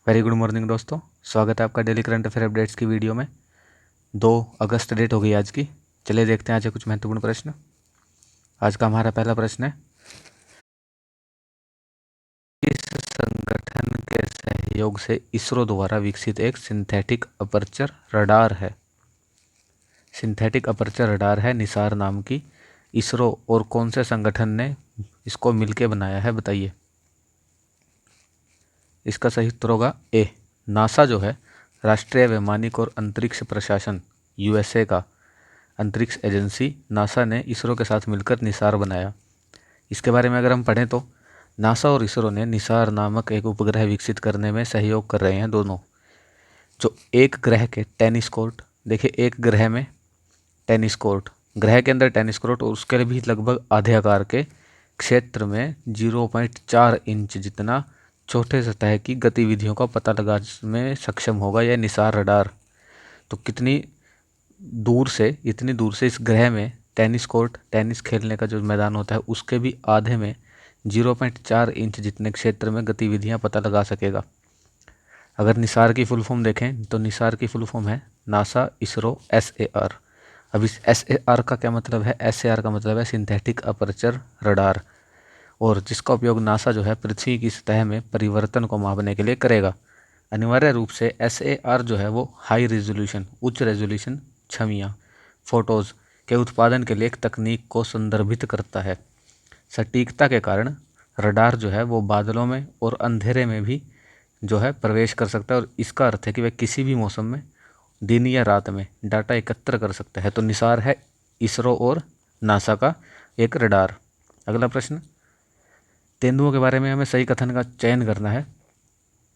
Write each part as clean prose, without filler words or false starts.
Very good morning दोस्तों, स्वागत है आपका डेली करंट अफेयर अपडेट्स की वीडियो में। 2 अगस्त डेट हो गई आज की। चलिए देखते हैं आज के कुछ महत्वपूर्ण प्रश्न। आज का हमारा पहला प्रश्न है, किस संगठन के सहयोग से इसरो द्वारा विकसित एक सिंथेटिक अपर्चर रडार है? सिंथेटिक अपर्चर रडार है निसार नाम की। इसरो और कौन से संगठन ने इसको मिलके बनाया है, बताइए। इसका सही उत्तर होगा ए, नासा जो है, राष्ट्रीय वैमानिक और अंतरिक्ष प्रशासन यूएसए का अंतरिक्ष एजेंसी नासा ने इसरो के साथ मिलकर निसार बनाया। इसके बारे में अगर हम पढ़ें तो नासा और इसरो ने निसार नामक एक उपग्रह विकसित करने में सहयोग कर रहे हैं दोनों। जो एक ग्रह के टेनिस कोर्ट, देखिए एक ग्रह में टेनिस कोर्ट, ग्रह के अंदर टेनिस कोर्ट और उसके भी लगभग आधे आकार के क्षेत्र में 0.4 इंच जितना छोटे सतह की गतिविधियों का पता लगाने में सक्षम होगा यह निसार रडार। तो कितनी दूर से, इतनी दूर से इस ग्रह में टेनिस कोर्ट, टेनिस खेलने का जो मैदान होता है उसके भी आधे में 0.4 इंच जितने क्षेत्र में गतिविधियां पता लगा सकेगा। अगर निसार की फुल फॉर्म देखें तो निसार की फुल फॉर्म है नासा इसरो SAR। अब इस SAR का क्या मतलब है? SAR का मतलब है सिंथेटिक अपर्चर रडार, और जिसका उपयोग नासा जो है पृथ्वी की सतह में परिवर्तन को मापने के लिए करेगा। अनिवार्य रूप से SAR जो है वो हाई रेजोल्यूशन, उच्च रेजोल्यूशन छवियाँ, फोटोज़ के उत्पादन के लिए एक तकनीक को संदर्भित करता है। सटीकता के कारण रडार जो है वो बादलों में और अंधेरे में भी जो है प्रवेश कर सकता है, और इसका अर्थ है कि वह किसी भी मौसम में, दिन या रात में डाटा एकत्र कर सकता है। तो निसार है इसरो और नासा का एक रडार। अगला प्रश्न, तेंदुओं के बारे में हमें सही कथन का चयन करना है।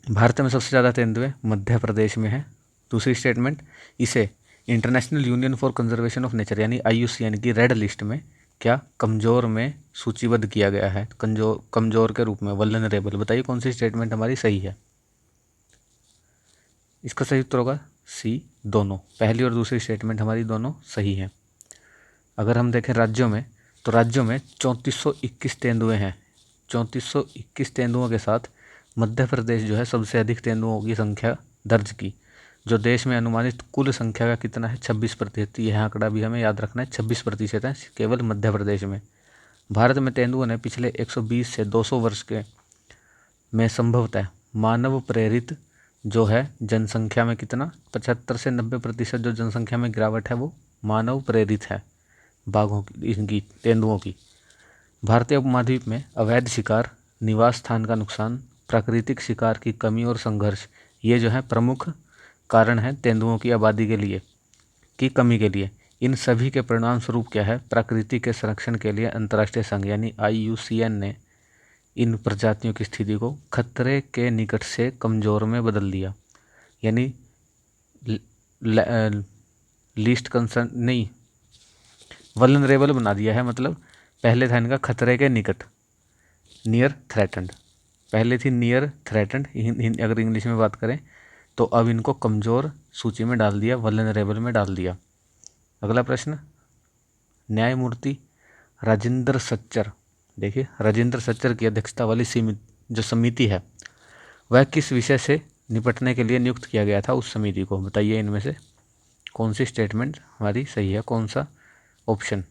भारत में सबसे ज़्यादा तेंदुए मध्य प्रदेश में है। दूसरी स्टेटमेंट, इसे international union for conservation of nature यानी IUCN की रेड लिस्ट में क्या कमजोर में सूचीबद्ध किया गया है? कमजोर के रूप में, वल्नरेबल। बताइए कौन सी स्टेटमेंट हमारी सही है। इसका सही उत्तर होगा सी, दोनों। पहली और दूसरी स्टेटमेंट हमारी दोनों सही हैं। अगर हम देखें राज्यों में, तो राज्यों में 3421 तेंदुए हैं। 3421 तेंदुओं के साथ मध्य प्रदेश जो है सबसे अधिक तेंदुओं की संख्या दर्ज की। जो देश में अनुमानित कुल संख्या का कितना है? 26%। यह आंकड़ा भी हमें याद रखना है, 26% है केवल मध्य प्रदेश में। भारत में तेंदुओं ने पिछले 120 से 200 वर्ष के में संभवतः मानव प्रेरित जो है जनसंख्या में कितना, 75 से 90% जो जनसंख्या में गिरावट है वो मानव प्रेरित है, बाघों की, इनकी तेंदुओं की। भारतीय उपमहाद्वीप में अवैध शिकार, निवास स्थान का नुकसान, प्राकृतिक शिकार की कमी और संघर्ष, ये जो है प्रमुख कारण है तेंदुओं की आबादी के लिए, की कमी के लिए। इन सभी के परिणाम स्वरूप क्या है? प्रकृति के संरक्षण के लिए अंतर्राष्ट्रीय संघ यानी IUCN ने इन प्रजातियों की स्थिति को खतरे के निकट से कमजोर में बदल दिया, यानी लीस्ट कंसर्न नहीं, वल्नरेबल बना दिया है। मतलब पहले था इनका खतरे के निकट, नियर थ्रेटन्ड, पहले थी नियर थ्रेटन्ड अगर इंग्लिश में बात करें, तो अब इनको कमज़ोर सूची में डाल दिया, वल्नरेबल में डाल दिया। अगला प्रश्न, न्यायमूर्ति राजेंद्र सच्चर, देखिए राजेंद्र सच्चर की अध्यक्षता वाली जो समिति है वह किस विषय से निपटने के लिए नियुक्त किया गया था? उस समिति को बताइए इनमें से कौन सी स्टेटमेंट हमारी सही है, कौन सा ऑप्शन।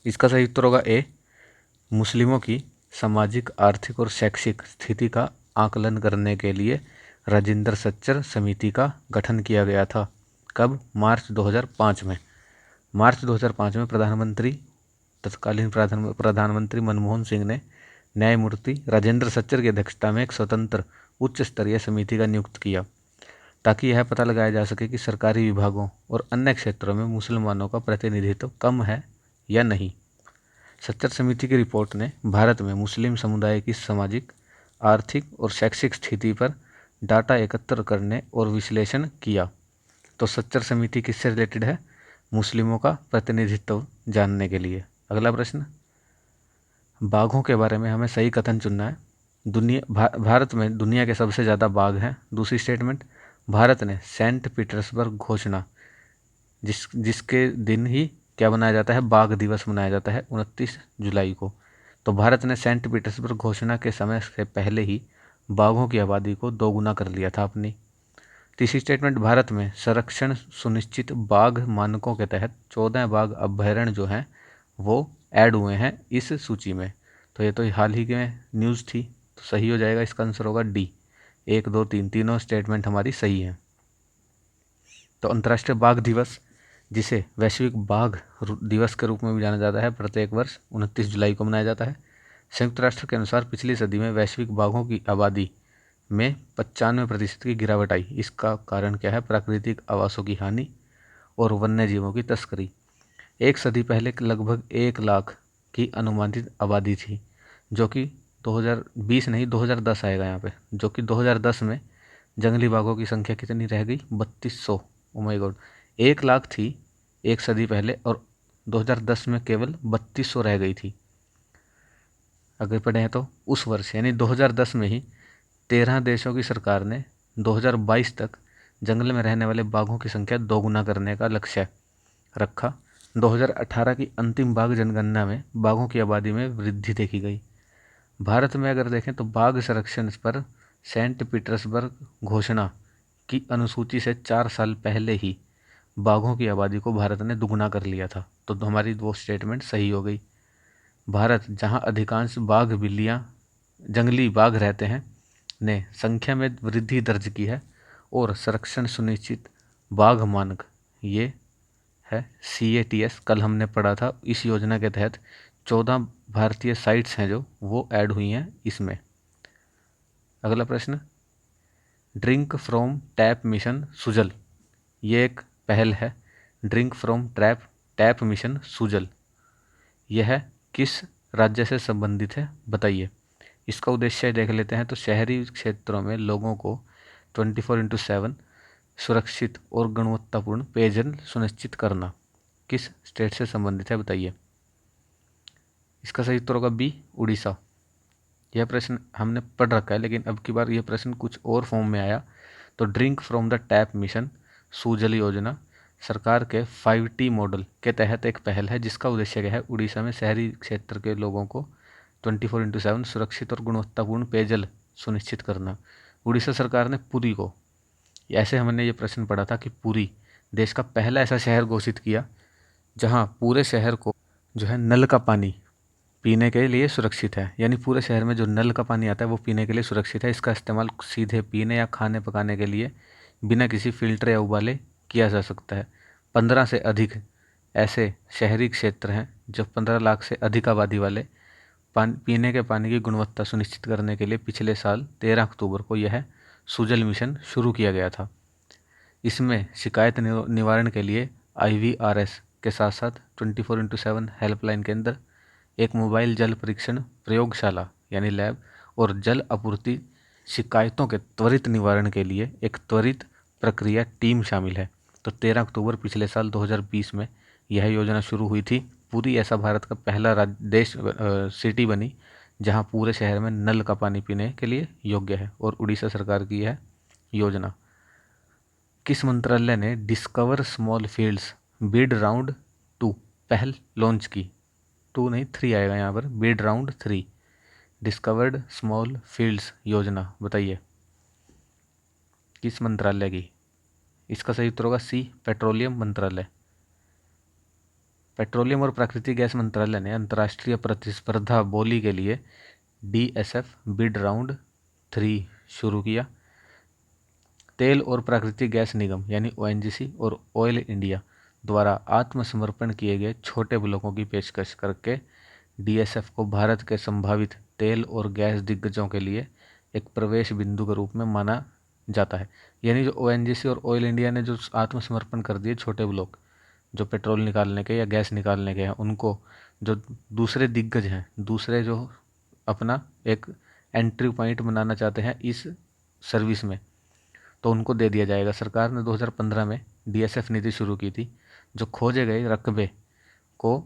इसका सही उत्तर होगा ए, मुस्लिमों की सामाजिक, आर्थिक और शैक्षिक स्थिति का आकलन करने के लिए राजेंद्र सच्चर समिति का गठन किया गया था। कब? मार्च 2005 में। मार्च 2005 में तत्कालीन प्रधानमंत्री मनमोहन सिंह ने न्यायमूर्ति राजेंद्र सच्चर की अध्यक्षता में एक स्वतंत्र उच्च स्तरीय समिति का नियुक्त किया, ताकि यह पता लगाया जा सके कि सरकारी विभागों और अन्य क्षेत्रों में मुसलमानों का प्रतिनिधित्व कम है या नहीं। सच्चर समिति की रिपोर्ट ने भारत में मुस्लिम समुदाय की सामाजिक, आर्थिक और शैक्षिक स्थिति पर डाटा एकत्र करने और विश्लेषण किया। तो सच्चर समिति किससे रिलेटेड है? मुस्लिमों का प्रतिनिधित्व जानने के लिए। अगला प्रश्न, बाघों के बारे में हमें सही कथन चुनना है। भारत में दुनिया के सबसे ज़्यादा बाघ हैं। दूसरी स्टेटमेंट, भारत ने सेंट पीटर्सबर्ग घोषणा, जिसके दिन ही क्या मनाया जाता है? बाघ दिवस मनाया जाता है 29 जुलाई को। तो भारत ने सेंट पीटर्सबर्ग घोषणा के समय से पहले ही बाघों की आबादी को दोगुना कर लिया था अपनी। तीसरी स्टेटमेंट, भारत में संरक्षण सुनिश्चित बाघ मानकों के तहत 14 बाघ अभयारण्य जो हैं वो ऐड हुए हैं इस सूची में। तो ये तो हाल ही में न्यूज़ थी, तो सही हो जाएगा, इसका आंसर होगा डी। 1, 2, 3 तीनों स्टेटमेंट हमारी सही हैं। तो अंतर्राष्ट्रीय बाघ दिवस, जिसे वैश्विक बाघ दिवस के रूप में भी जाना जाता है, प्रत्येक वर्ष 29 जुलाई को मनाया जाता है। संयुक्त राष्ट्र के अनुसार पिछली सदी में वैश्विक बाघों की आबादी में 95% की गिरावट आई। इसका कारण क्या है? प्राकृतिक आवासों की हानि और वन्य जीवों की तस्करी। एक सदी पहले लगभग 1 लाख की अनुमानित आबादी थी, जो कि 2020 नहीं 2010 आएगा यहाँ पे, जो कि 2010 में जंगली बाघों की संख्या कितनी रह गई? 3200। ओ माय गॉड, 1 लाख थी एक सदी पहले और 2010 में केवल 3200 रह गई थी। अगर पढ़े हैं तो उस वर्ष यानी 2010 में ही 13 देशों की सरकार ने 2022 तक जंगल में रहने वाले बाघों की संख्या दोगुना करने का लक्ष्य रखा। 2018 की अंतिम बाघ जनगणना में बाघों की आबादी में वृद्धि देखी गई। भारत में अगर देखें तो बाघ संरक्षण पर सेंट पीटर्सबर्ग घोषणा की अनुसूची से 4 साल पहले ही बाघों की आबादी को भारत ने दुगुना कर लिया था। तो हमारी वो स्टेटमेंट सही हो गई। भारत, जहां अधिकांश बाघ बिल्लियां जंगली बाघ रहते हैं, ने संख्या में वृद्धि दर्ज की है और संरक्षण सुनिश्चित बाघ मानक, ये है CATS, कल हमने पढ़ा था। इस योजना के तहत 14 भारतीय साइट्स हैं जो वो ऐड हुई हैं इसमें। अगला प्रश्न, drink from tap mission Sujal, ये एक पहल है। Drink from tap mission Sujal, यह किस राज्य से संबंधित है बताइए। इसका उद्देश्य देख लेते हैं। तो शहरी क्षेत्रों में लोगों को 24/7 सुरक्षित और गुणवत्तापूर्ण पेयजल सुनिश्चित करना किस स्टेट से संबंधित है बताइए। इसका सही उत्तर होगा बी, उड़ीसा। यह प्रश्न हमने पढ़ रखा है, लेकिन अब की बार यह प्रश्न कुछ और फॉर्म में आया। तो drink from the tap mission Sujal योजना सरकार के 5T मॉडल के तहत एक पहल है, जिसका उद्देश्य क्या है? उड़ीसा में शहरी क्षेत्र के लोगों को 24/7 सुरक्षित और गुणवत्तापूर्ण पेयजल सुनिश्चित करना। उड़ीसा सरकार ने पुरी को, ऐसे हमने ये प्रश्न पढ़ा था कि पुरी देश का पहला ऐसा शहर घोषित किया जहां पूरे शहर को जो है नल का पानी पीने के लिए सुरक्षित है। यानी पूरे शहर में जो नल का पानी आता है वो पीने के लिए सुरक्षित है। इसका इस्तेमाल सीधे पीने या खाने पकाने के लिए बिना किसी फिल्टर या उबाले किया जा सकता है। 15 से अधिक ऐसे शहरी क्षेत्र हैं जो 15 लाख से अधिक आबादी वाले पीने के पानी की गुणवत्ता सुनिश्चित करने के लिए पिछले साल 13 अक्टूबर को यह सुजल मिशन शुरू किया गया था। इसमें शिकायत निवारण के लिए IVRS के साथ साथ 24/7 हेल्पलाइन केंद्र, एक मोबाइल जल परीक्षण प्रयोगशाला यानी लैब और जल आपूर्ति शिकायतों के त्वरित निवारण के लिए एक त्वरित प्रक्रिया टीम शामिल है। तो 13 अक्टूबर पिछले साल 2020 में यह योजना शुरू हुई थी। पूरी ऐसा भारत का पहला देश सिटी बनी जहां पूरे शहर में नल का पानी पीने के लिए योग्य है, और उड़ीसा सरकार की यह योजना। किस मंत्रालय ने discover small fields bid round 2 पहल लॉन्च की? 2 नहीं 3 आएगा यहाँ पर, bid round 3 discovered small fields योजना बताइए किस मंत्रालय की? इसका सही उत्तर होगा सी, पेट्रोलियम मंत्रालय। पेट्रोलियम और प्राकृतिक गैस मंत्रालय ने अंतर्राष्ट्रीय प्रतिस्पर्धा बोली के लिए DSF बिड राउंड 3 शुरू किया। तेल और प्राकृतिक गैस निगम यानी ONGC और ऑयल इंडिया द्वारा आत्मसमर्पण किए गए छोटे ब्लॉकों की पेशकश करके DSF को भारत के संभावित तेल और गैस दिग्गजों के लिए एक प्रवेश बिंदु के रूप में माना जाता है। यानी जो ONGC और ऑयल इंडिया ने जो आत्मसमर्पण कर दिए छोटे ब्लॉक जो पेट्रोल निकालने के या गैस निकालने के हैं, उनको जो दूसरे दिग्गज हैं, दूसरे जो अपना एक एंट्री पॉइंट बनाना चाहते हैं इस सर्विस में, तो उनको दे दिया जाएगा। सरकार ने 2015 में DSF नीति शुरू की थी, जो खोजे गए रकबे को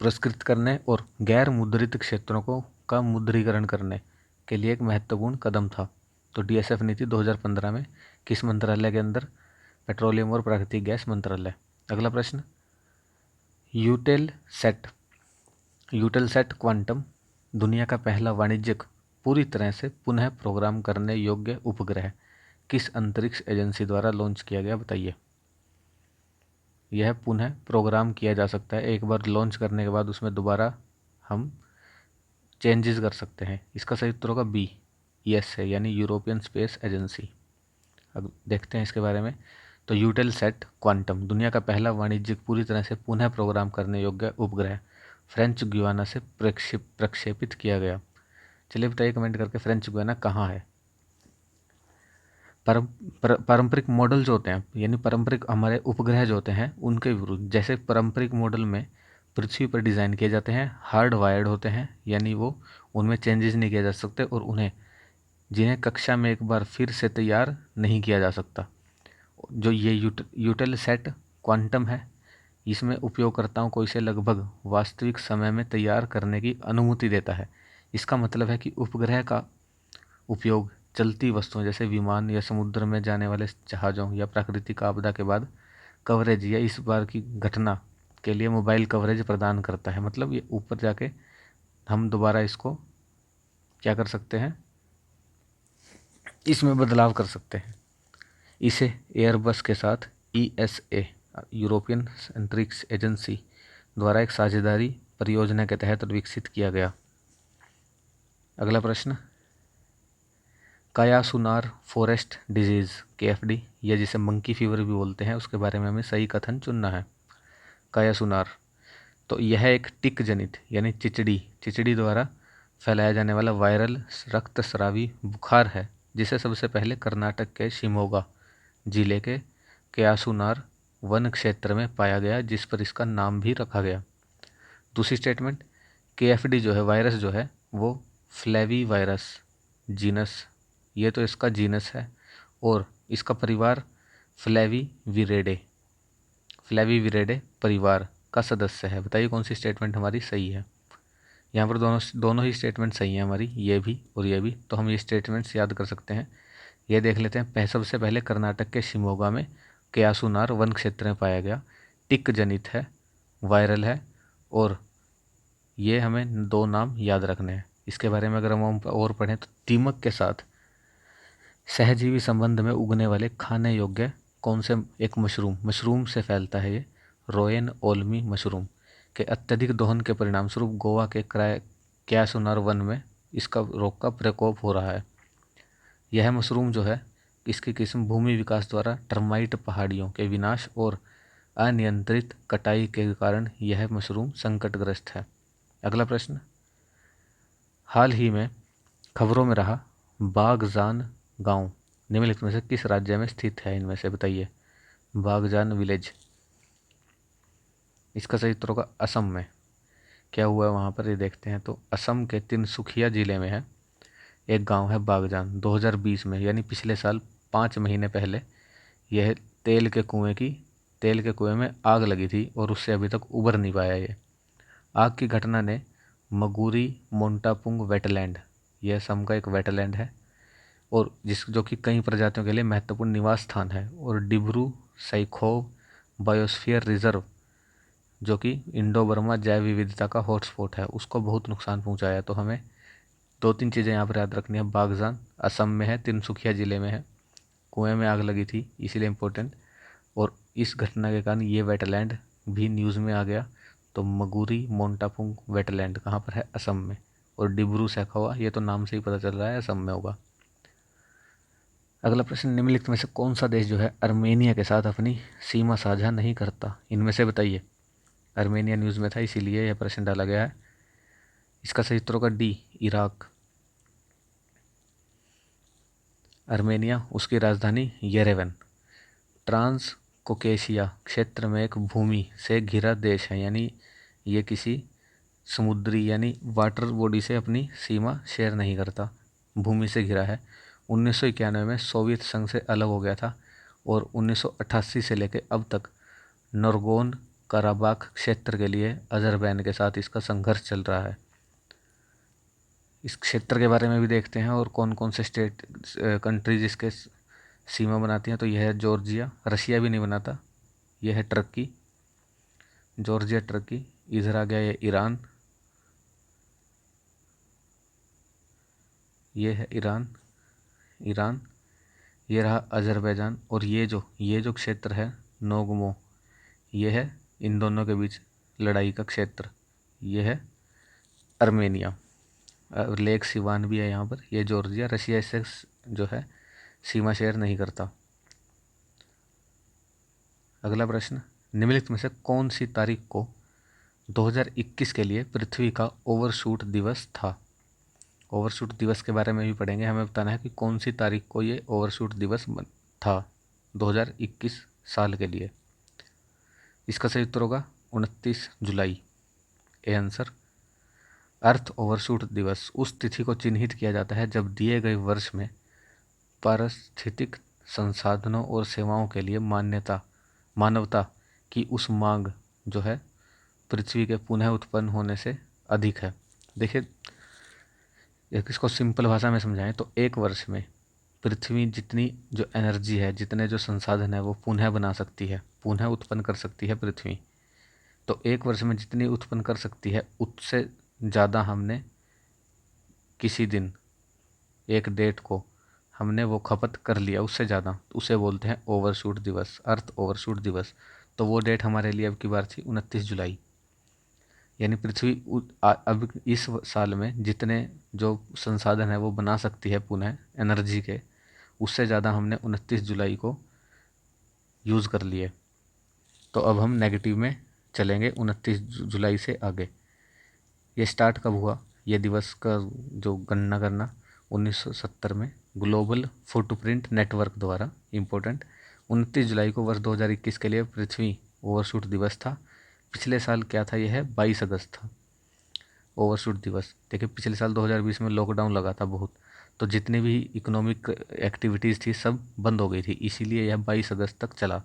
पुरस्कृत करने और गैर मुद्रित क्षेत्रों को का मुद्रीकरण करने के लिए एक महत्वपूर्ण कदम था। तो DSF नीति 2015 में किस मंत्रालय के अंदर? पेट्रोलियम और प्राकृतिक गैस मंत्रालय। अगला प्रश्न, यूटेलसेट क्वांटम दुनिया का पहला वाणिज्यिक पूरी तरह से पुनः प्रोग्राम करने योग्य उपग्रह किस अंतरिक्ष एजेंसी द्वारा लॉन्च किया गया, बताइए। यह पुनः प्रोग्राम किया जा सकता है, एक बार लॉन्च करने के बाद उसमें दोबारा हम चेंजेस कर सकते हैं। इसका सही उत्तर होगा बी, यस है, यानी यूरोपियन स्पेस एजेंसी। अब देखते हैं इसके बारे में। तो यूटेलसैट क्वांटम दुनिया का पहला वाणिज्यिक पूरी तरह से पुनः प्रोग्राम करने योग्य उपग्रह फ्रेंच गुयाना से प्रक्षेपित किया गया। चलिए बताइए कमेंट करके, फ्रेंच गुयाना कहाँ है। पारंपरिक मॉडल जो होते हैं, यानी पारंपरिक हमारे उपग्रह जो होते हैं उनके विरुद्ध, जैसे पारंपरिक मॉडल में पृथ्वी पर डिज़ाइन किए जाते हैं, हार्ड वायर्ड होते हैं, यानी वो उनमें चेंजेस नहीं किए जा सकते और जिन्हें कक्षा में एक बार फिर से तैयार नहीं किया जा सकता। जो ये यूटेलसैट क्वांटम है, इसमें उपयोगकर्ताओं को इसे लगभग वास्तविक समय में तैयार करने की अनुमति देता है। इसका मतलब है कि उपग्रह का उपयोग चलती वस्तुओं जैसे विमान या समुद्र में जाने वाले जहाज़ों या प्राकृतिक आपदा के बाद कवरेज या इस बार की घटना के लिए मोबाइल कवरेज प्रदान करता है। मतलब ये ऊपर जाके हम दोबारा इसको क्या कर सकते हैं, इसमें बदलाव कर सकते हैं। इसे एयरबस के साथ ESA यूरोपियन अंतरिक्ष एजेंसी द्वारा एक साझेदारी परियोजना के तहत विकसित किया गया। अगला प्रश्न, कायासुनार फॉरेस्ट डिजीज KFD या जिसे मंकी फीवर भी बोलते हैं, उसके बारे में हमें सही कथन चुनना है। कायासुनार, तो यह एक टिक जनित यानी चिचड़ी द्वारा फैलाया जाने वाला वायरल रक्तस्रावी बुखार है, जिसे सबसे पहले कर्नाटक के शिमोगा जिले के कायासुनार वन क्षेत्र में पाया गया, जिस पर इसका नाम भी रखा गया। दूसरी स्टेटमेंट, KFD जो है वायरस जो है वो फ्लेवी वायरस जीनस, ये तो इसका जीनस है, और इसका परिवार फ्लेवीविरेडे परिवार का सदस्य है। बताइए कौन सी स्टेटमेंट हमारी सही है। यहाँ पर दोनों ही स्टेटमेंट सही हैं हमारी, ये भी और ये भी, तो हम ये स्टेटमेंट्स याद कर सकते हैं। ये देख लेते हैं। सबसे पहले कर्नाटक के शिमोगा में कायासुनार वन क्षेत्र में पाया गया, टिक जनित है, वायरल है, और ये हमें दो नाम याद रखने हैं। इसके बारे में अगर हम और पढ़ें तो दीमक के साथ सहजीवी संबंध में उगने वाले खाने योग्य कौन से एक मशरूम से फैलता है ये, रोयन ओल्मी मशरूम के अत्यधिक दोहन के परिणाम स्वरूप गोवा के कायासुनार वन में इसका रोग का प्रकोप हो रहा है। यह मशरूम जो है, इसकी किस्म भूमि विकास द्वारा टर्माइट पहाड़ियों के विनाश और अनियंत्रित कटाई के कारण यह मशरूम संकटग्रस्त है। अगला प्रश्न, हाल ही में खबरों में रहा बागजान गांव निम्नलिखित में से किस राज्य में स्थित है, इनमें से बताइए। बागजान विलेज, इसका सही उत्तर होगा असम में। क्या हुआ है वहाँ पर, ये देखते हैं। तो असम के तिनसुकिया जिले में है एक गांव है बागजान। 2020 में यानी पिछले साल 5 महीने पहले यह तेल के कुएं में आग लगी थी और उससे अभी तक उबर नहीं पाया ये। आग की घटना ने मगुरी मोंटापुंग वेटलैंड, यह असम का एक वेटलैंड है और जो कि कई प्रजातियों के लिए महत्वपूर्ण निवास स्थान है, और डिब्रू सैखोव बायोस्फीयर रिजर्व जो कि इंडो बर्मा जैव विविधता का हॉटस्पॉट है, उसको बहुत नुकसान पहुंचाया। तो हमें 2-3 चीज़ें यहाँ पर याद रखनी है। बागजान असम में है, तिनसुकिया जिले में है, कुएं में आग लगी थी इसीलिए इम्पोर्टेंट, और इस घटना के कारण ये वेटलैंड भी न्यूज़ में आ गया। तो मगुरी मोंटापुंग वेटलैंड कहाँ पर है, असम में, और डिब्रू सैखोवा ये तो नाम से ही पता चल रहा है असम में होगा। अगला प्रश्न, निम्नलिखित में से कौन सा देश जो है अर्मेनिया के साथ अपनी सीमा साझा नहीं करता, इनमें से बताइए। अर्मेनिया न्यूज़ में था इसीलिए यह प्रश्न डाला गया है। इसका सही उत्तर होगा डी, इराक। अर्मेनिया, उसकी राजधानी येरेवन, ट्रांस कोकेशिया क्षेत्र में एक भूमि से घिरा देश है, यानी ये किसी समुद्री यानी वाटर बॉडी से अपनी सीमा शेयर नहीं करता, भूमि से घिरा है। 1991 में सोवियत संघ से अलग हो गया था और 1988 से लेकर अब तक नोर्गोन कराबाख क्षेत्र के लिए अजरबैजान के साथ इसका संघर्ष चल रहा है। इस क्षेत्र के बारे में भी देखते हैं और कौन कौन से कंट्रीज इसके सीमा बनाती हैं। तो यह है जॉर्जिया, रशिया भी नहीं बनाता, यह है टर्की, जॉर्जिया टर्की। इधर आ गया ये ईरान, ये है ईरान, ईरान, ये रहा अजरबैजान, और ये जो क्षेत्र है नोगमो, ये है इन दोनों के बीच लड़ाई का क्षेत्र, ये है अर्मेनिया। लेक सिवान भी है यहाँ पर, ये जॉर्जिया। रशिया इससे जो है सीमा शेयर नहीं करता। अगला प्रश्न, निम्नलिखित में से कौन सी तारीख को 2021 के लिए पृथ्वी का ओवरशूट दिवस था? ओवरशूट दिवस के बारे में भी पढ़ेंगे, हमें बताना है कि कौन सी तारीख को ये ओवरशूट दिवस था 2021 साल के लिए। इसका सही उत्तर होगा 29 जुलाई। A answer. अर्थ ओवरशूट दिवस उस तिथि को चिन्हित किया जाता है जब दिए गए वर्ष में पारिस्थितिक संसाधनों और सेवाओं के लिए मानवता की उस मांग जो है पृथ्वी के पुनः उत्पन्न होने से अधिक है। देखिए, इसको सिंपल भाषा में समझाएं तो एक वर्ष में पृथ्वी जितनी जो एनर्जी है, जितने जो संसाधन है वो पुनः बना सकती है, पुनः उत्पन्न कर सकती है पृथ्वी। तो एक वर्ष में जितनी उत्पन्न कर सकती है उससे ज़्यादा हमने किसी दिन, एक डेट को हमने वो खपत कर लिया, उससे ज़्यादा, उसे बोलते हैं ओवरशूट दिवस, अर्थ ओवरशूट दिवस। तो वो डेट हमारे लिए अब की बार थी 29 जुलाई। यानी पृथ्वी अब इस साल में जितने जो संसाधन है वो बना सकती है पुनः एनर्जी के, उससे ज़्यादा हमने 29 जुलाई को यूज़ कर लिए। तो अब हम नेगेटिव में चलेंगे 29 जुलाई से आगे। ये स्टार्ट कब हुआ ये दिवस का जो गणना करना? 1970 में ग्लोबल फुटप्रिंट नेटवर्क द्वारा। इम्पोर्टेंट, 29 जुलाई को वर्ष 2021 के लिए पृथ्वी ओवरशूट दिवस था। पिछले साल क्या था? यह है 22 अगस्त था ओवरशूट दिवस। देखिए, पिछले साल 2020 में लॉकडाउन लगा था बहुत, तो जितनी भी इकोनॉमिक एक्टिविटीज़ थी सब बंद हो गई थी, इसीलिए यह 22 अगस्त तक चला।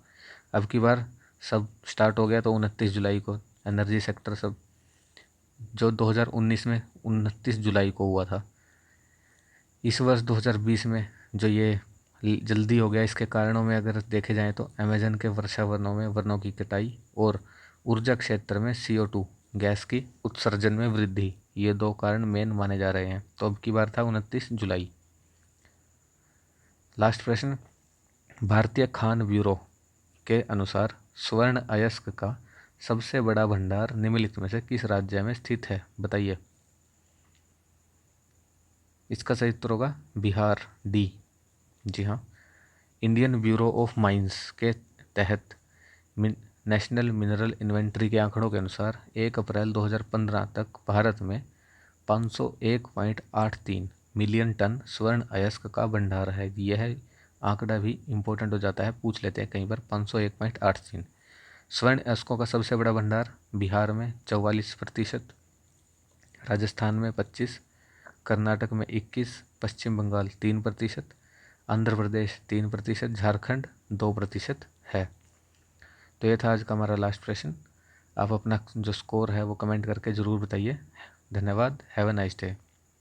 अब की बार सब स्टार्ट हो गया तो 29 जुलाई को एनर्जी सेक्टर सब, जो 2019 में 29 जुलाई को हुआ था, इस वर्ष 2020 में जो ये जल्दी हो गया, इसके कारणों में अगर देखे जाएं तो अमेजन के वर्षावनों में वनों की कटाई और ऊर्जा क्षेत्र में CO2 गैस की उत्सर्जन में वृद्धि, ये दो कारण मेन माने जा रहे हैं। तो अब की बार था 29 जुलाई। लास्ट प्रश्न, भारतीय खान ब्यूरो के अनुसार स्वर्ण अयस्क का सबसे बड़ा भंडार निम्नलिखित में से किस राज्य में स्थित है? बताइए। इसका सही उत्तर होगा बिहार, डी। जी हाँ, इंडियन ब्यूरो ऑफ माइंस के तहत नेशनल मिनरल इन्वेंट्री के आंकड़ों के अनुसार 1 अप्रैल 2015 तक भारत में 501.83 मिलियन टन स्वर्ण अयस्क का भंडार है। यह आंकड़ा भी इम्पोर्टेंट हो जाता है, पूछ लेते हैं कई बार। 501.83 स्वर्ण अयस्कों का सबसे बड़ा भंडार बिहार में 44%, राजस्थान में 25%, कर्नाटक में 21%, पश्चिम बंगाल 3%, आंध्र प्रदेश 3%, झारखंड 2% है। तो ये था आज का हमारा लास्ट प्रश्न। आप अपना जो स्कोर है वो कमेंट करके ज़रूर बताइए। धन्यवाद। Have a nice day.